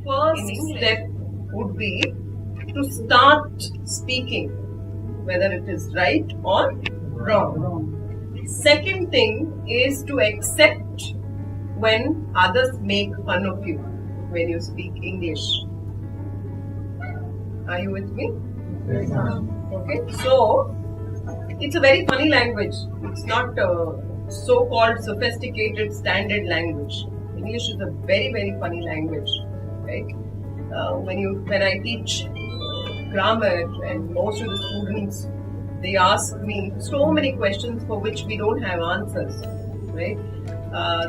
first step would be to start speaking, whether it is right or wrong. Second thing is to accept when others make fun of you when you speak English. Are you with me? Yes, ma'am. Okay, so it's a very funny language. It's not a so-called sophisticated standard language. English is a very, very funny language, right? When I teach grammar, and most of the students, they ask me so many questions for which we don't have answers, right?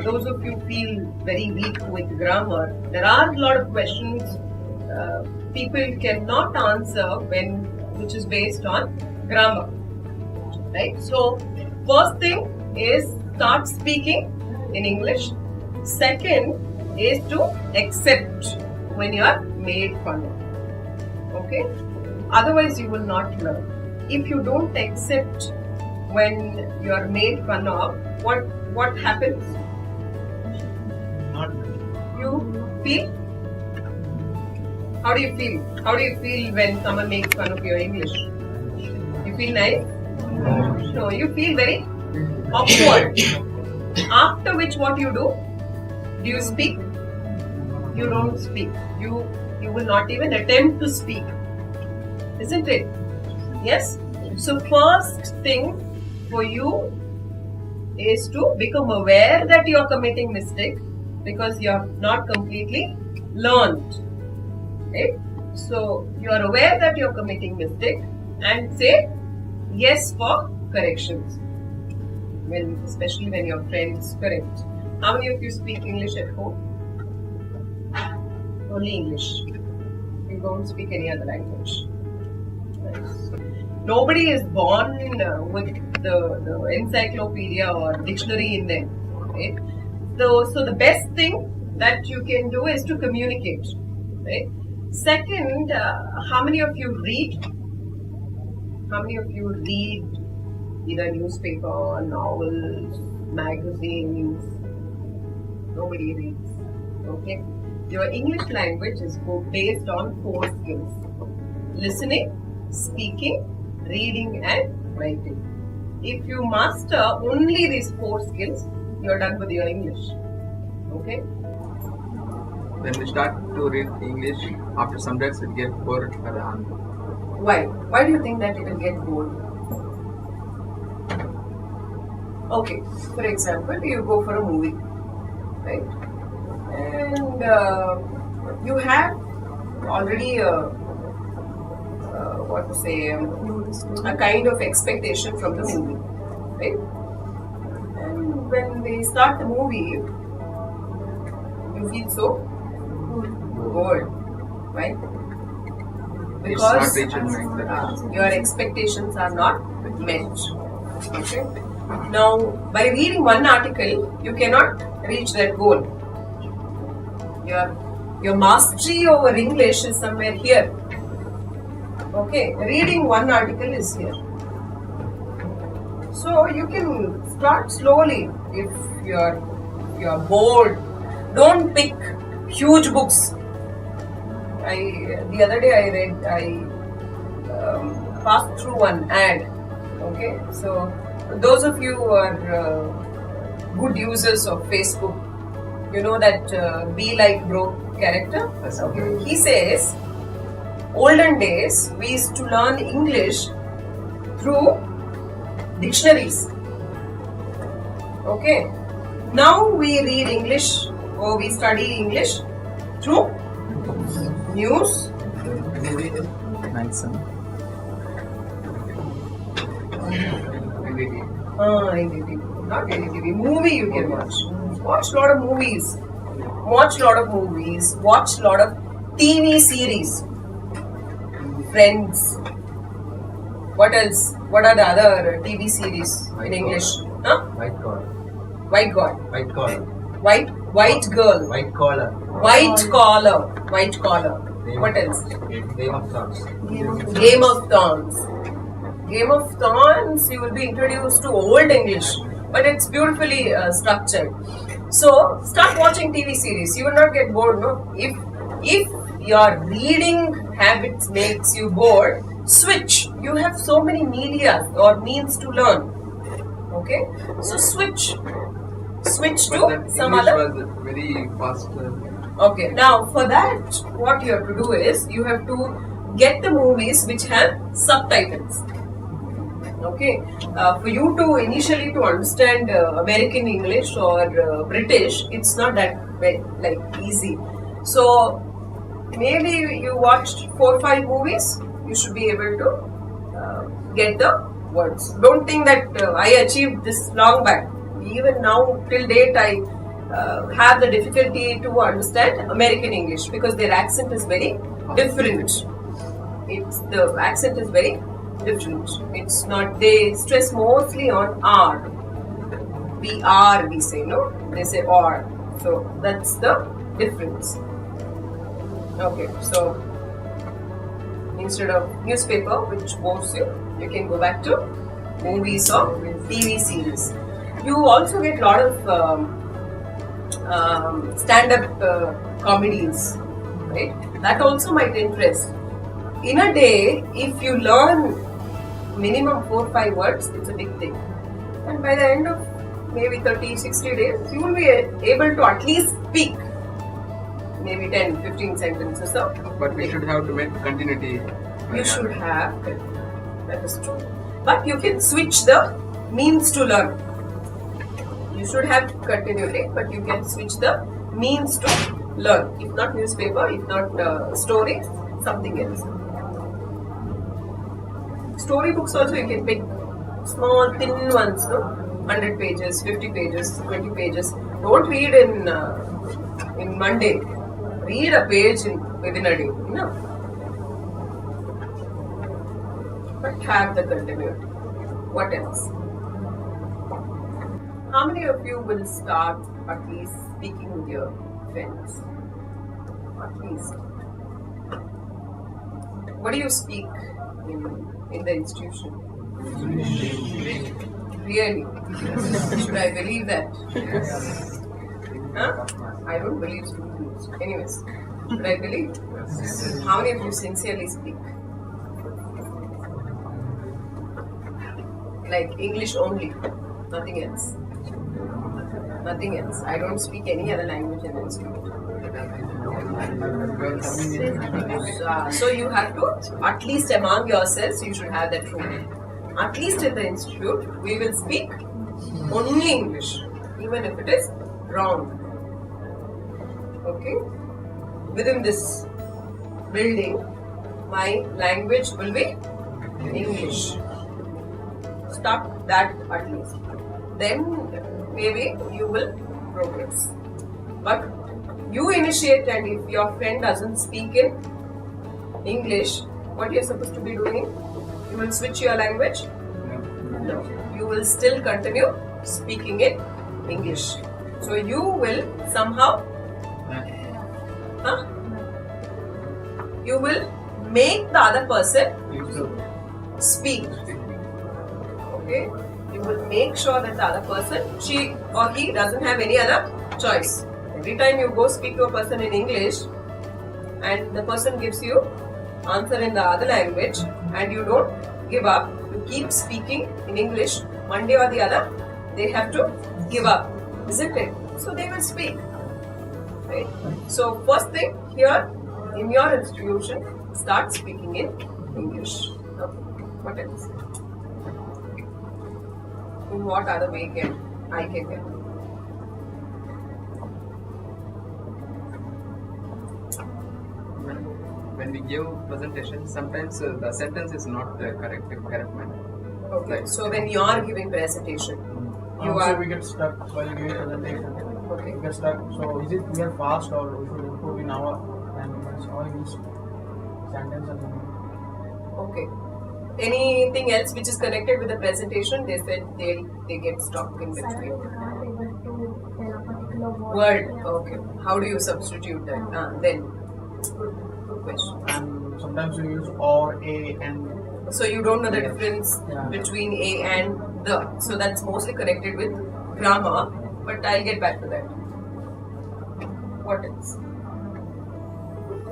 Those of you feel very weak with grammar, there are a lot of questions people cannot answer which is based on grammar, right? So first thing is start speaking in English. Second is to accept when you are made fun of. Okay? Otherwise you will not learn. If you don't accept when you are made fun of, what happens? You feel? How do you feel? How do you feel when someone makes fun of your English? You feel nice? No, you feel very awkward. After which what you do? Do you speak? You don't speak. You will not even attempt to speak. Isn't it? Yes? So first thing for you is to become aware that you are committing mistake because you have not completely learned. Right? So you are aware that you are committing mistake and say yes for corrections. Especially when your friends correct. How many of you speak English at home? Only English. You don't speak any other language. Right. Nobody is born with the encyclopedia or dictionary in them. Right? So the best thing that you can do is to communicate. Right? Second, how many of you read? How many of you read either newspaper, novels, magazines? Nobody reads. Okay? Your English language is based on 4 skills: listening, speaking, reading and writing. If you master only these 4 skills, you are done with your English. Okay? When we start to read English, after some days it gets bored at the end. Why? Why do you think that it will get bored? Okay, for example, you go for a movie, right? And you have already a kind of expectation from the movie, right? And when they start the movie, you feel so bored, right? Because your expectations are not met. Okay? Now, by reading one article, you cannot reach that goal. Your mastery over English is somewhere here. Okay, reading one article is here. So you can start slowly. If you're bored, don't pick huge books. The other day I passed through one ad. Okay, so those of you who are good users of Facebook, you know that Be Like Bro character. Okay. He says, olden days we used to learn English through dictionaries. Okay. Now we read English or we study English through news. Not NDTV. Movie you can watch. Watch lot of movies. Watch lot of TV series. Friends. What else? What are the other TV series in English? Huh? White collar. White God. White collar. White girl. White collar. White collar. White collar. What else? Game of Thrones. Game of Thrones. Game of Thrones, you will be introduced to Old English, but it's beautifully structured. So, start watching TV series. You will not get bored, no? If If your reading habits makes you bored, switch. You have so many media or means to learn. Okay, so switch to some English other. was very fast. Okay, now for that, what you have to do is you have to get the movies which have subtitles. Okay, for you to initially to understand American English or British, it's not that like easy. So maybe you watched 4-5 movies, you should be able to get the words. Don't think that I achieved this long back. Even now till date I have the difficulty to understand American English because their accent is very different. The accent is very different. It's not, they stress mostly on R. We say, no? They say R. So that's the difference. Okay, so instead of newspaper, which bores you, you can go back to movies or TV series. You also get a lot of stand-up comedies, right? That also might interest. In a day, if you learn minimum 4-5 words, it's a big thing. And by the end of maybe 30-60 days, you will be able to at least speak maybe 10-15 sentences. But we should have to make continuity. You should have, that is true. But you can switch the means to learn. You should have continuity, but you can switch the means to learn. If not newspaper, if not stories, something else. Storybooks also you can pick small thin ones, no? 100 pages, 50 pages, 20 pages. Don't read in Monday. Read a page within a day. No. But have the continuity. What else? How many of you will start at least speaking with your friends? At least. What do you speak in the institution? Really? Should I believe that? Huh? I don't believe students. Anyways, should I believe? How many of you sincerely speak? Like English only, nothing else. Nothing else. I don't speak any other language in the institute. So you have to, at least among yourselves, you should have that rule. At least in the institute, we will speak only English, even if it is wrong. Okay? Within this building, my language will be English. Start that at least. Then maybe you will progress. But you initiate, and if your friend doesn't speak in English, what you're supposed to be doing? You will switch your language? No. You will still continue speaking in English. So you will somehow, you will make the other person speak. Okay? You will make sure that the other person, she or he, doesn't have any other choice. Every time you go speak to a person in English and the person gives you answer in the other language and you don't give up, you keep speaking in English, one day or the other, they have to give up, isn't it? So they will speak. Right? So first thing here in your institution, start speaking in English. Okay. What else? In what other way I can help? When we give presentation, sometimes the sentence is not correct manner. Okay, Like, so when you are giving presentation, you Also, are. we get stuck while giving presentation. Okay. We get stuck. So is it we are fast or we should improve in our language or in each sentence or something? Okay. Anything else which is connected with the presentation? They said they get stuck in Sir, we between. can't able to tell a particular Word. Okay. How do you substitute that? Then. Good question. And sometimes we use or, a, and. So you don't know the difference Yeah. between a and the. So that's mostly connected with grammar. But I'll get back to that. What else?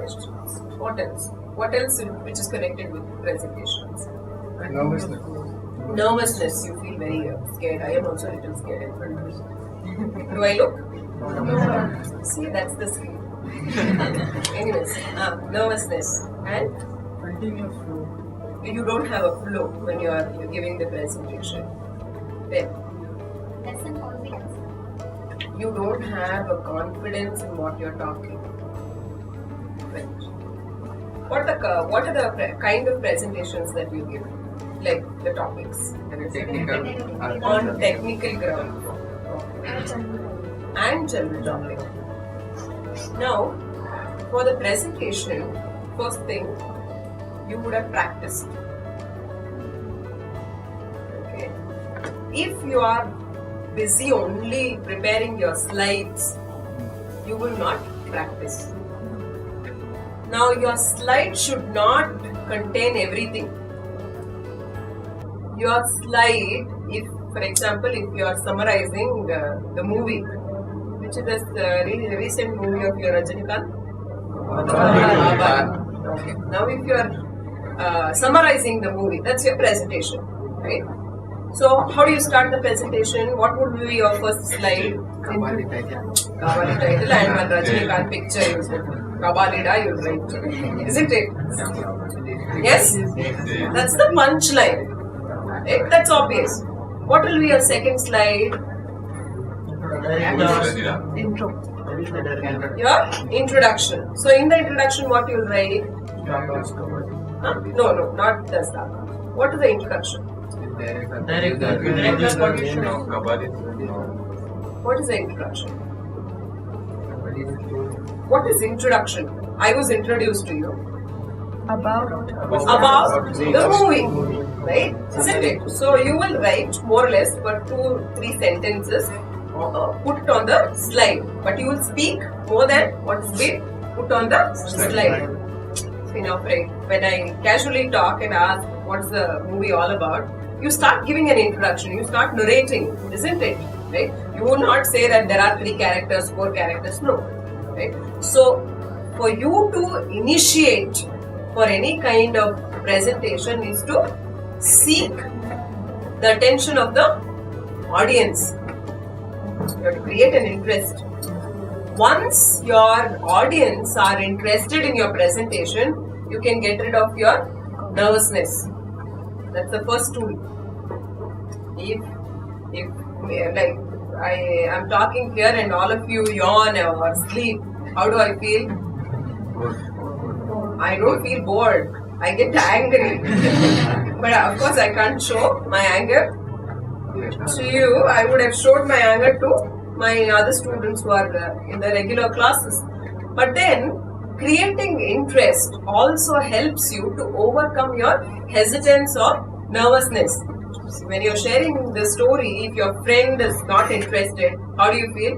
questions. What else? What else which is connected with presentations? Nervousness. Nervousness. You feel very scared. I am also a little scared in front of you. Do I look? See, that's the skill. Anyways, nervousness and Continuous flow. you don't have a flow when you're giving the presentation. Then Less than confidence. you don't have a confidence in what you're talking. Right. What are the kind of presentations that you give? Like the topics Very technical. on technical ground and general topic. Now, for the presentation, first thing you would have practiced. Okay. If you are busy only preparing your slides, you will not practice. Now, your slide should not contain everything. Your slide, if for example, if you are summarizing the movie, which is the recent movie of your Rajinikanth? Okay. Now, if you are summarizing the movie, that's your presentation, right? So, how do you start the presentation? What would be your first slide? Kabali title. Kabali title and one Rajinikanth picture. You said Kabalida, you write, isn't it? Yes, that's the punchline. Right? That's obvious. What will be your second slide? Intro. Your introduction. So, in the introduction, what you'll write? Huh? No, not the start. What is the introduction? Director, what you should know. What is the introduction? What is introduction? I was introduced to you about the movie, right? Isn't it? So you will write more or less for 2-3 sentences, put it on the slide, but you will speak more than what's been put on the slide. You know, when I casually talk and ask what's the movie all about, you start giving an introduction, you start narrating, isn't it? Right? You will not say that there are 3 characters, 4 characters, no. Right? So, for you to initiate for any kind of presentation is to seek the attention of the audience. You have to create an interest. Once your audience are interested in your presentation, you can get rid of your nervousness. That's the first tool. If like I am talking here and all of you yawn or sleep, how do I feel? I don't feel bored. I get angry. But of course I can't show my anger to you. I would have showed my anger to my other students who are in the regular classes. But then creating interest also helps you to overcome your hesitance or nervousness. When you're sharing the story, if your friend is not interested, how do you feel?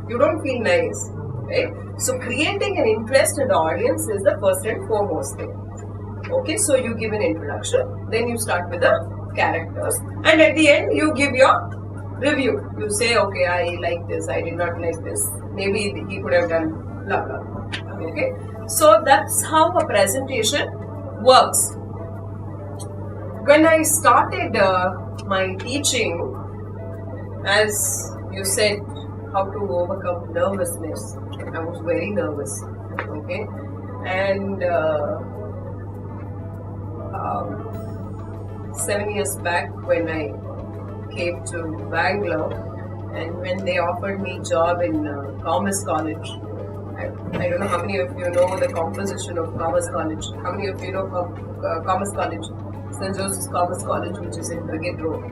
You don't feel nice, right? So creating an interest in the audience is the first and foremost thing. Okay, so you give an introduction, then you start with the characters, and at the end you give your review. You say, okay, I like this, I did not like this, maybe he could have done blah blah blah. Okay, so that's how a presentation works. When I started my teaching, as you said, how to overcome nervousness, I was very nervous. Okay, and 7 years back when I came to Bangalore, and when they offered me job in Commerce College, I don't know how many of you know the composition of Commerce College. How many of you know Commerce College? St. Joseph's Commerce College, which is in Brigade Road.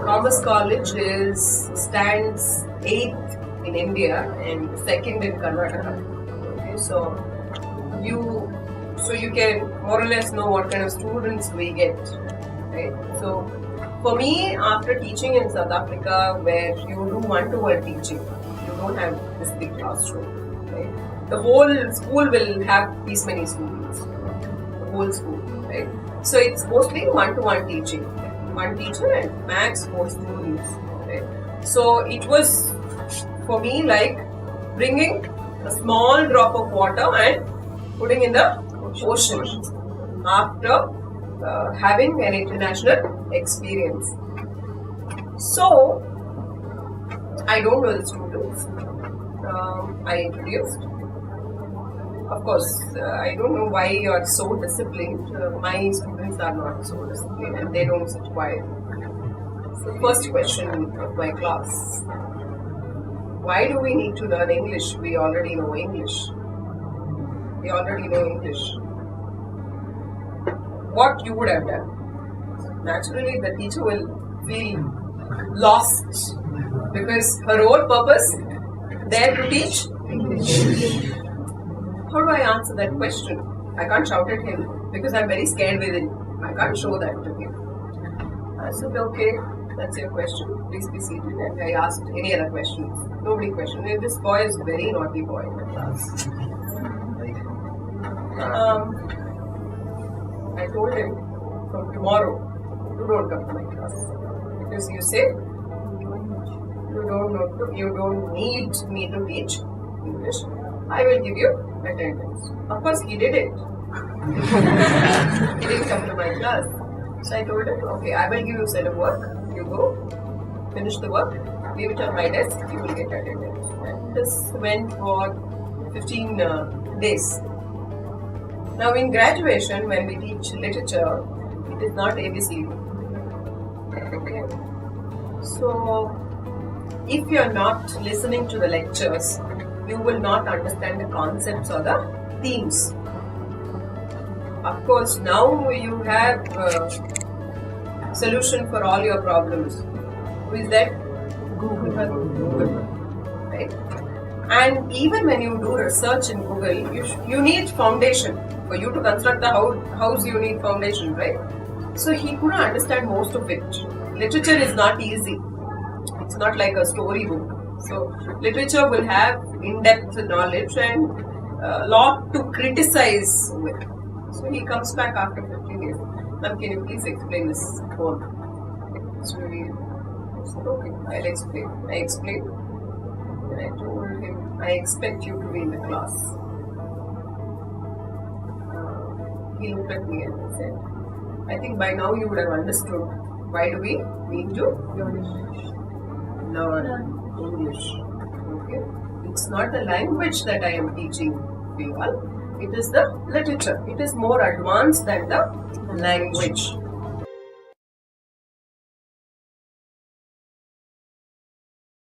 Commerce College stands 8th in India and 2nd in Karnataka. Okay, so you can more or less know what kind of students we get, right? So for me, after teaching in South Africa, where you do one-to-one teaching, you don't have this big classroom, right? The whole school will have these many students, the whole school, right? So it's mostly one-to-one teaching, one teacher and max 4 students, right? So it was for me like bringing a small drop of water and putting in the ocean after having an international experience. So, I don't know the students. I introduced. Of course, I don't know why you are so disciplined. My students are not so disciplined and they don't sit quiet. So, first question of my class. Why do we need to learn English? We already know English. We already know English. What you would have done? Naturally, the teacher will feel lost because her whole purpose there to teach English. How do I answer that question? I can't shout at him because I'm very scared within. I can't show that to him. I said, okay, that's your question. Please be seated. And I asked any other questions. Nobody questioned. This boy is a very naughty boy in the class. I told him, from tomorrow, you don't come to my class. Because you say, you don't need me to teach English. I will give you attendance. Of course, he did it. He didn't come to my class. So I told him, okay, I will give you a set of work. You go, finish the work, leave it on my desk, you will get attendance. And this went for 15 days. Now in graduation, when we teach literature, it is not ABC. Okay. So, if you are not listening to the lectures, you will not understand the concepts or the themes. Of course, now you have a solution for all your problems. Who is that? Google. Right? And even when you do research in Google, you need foundation. For you to construct the house, you need foundation, right? So he couldn't understand most of it. Literature is not easy. It's not like a storybook. So literature will have in-depth knowledge and a lot to criticize with. So he comes back after 15 days. Ma'am, can you please explain this poem? So he said, okay, I'll explain. I explained. And I told him, I expect you to be in the class. He looked at me and said, I think by now you would have understood why do we need to learn English. Okay? It's not the language that I am teaching you all. It is the literature. It is more advanced than the language.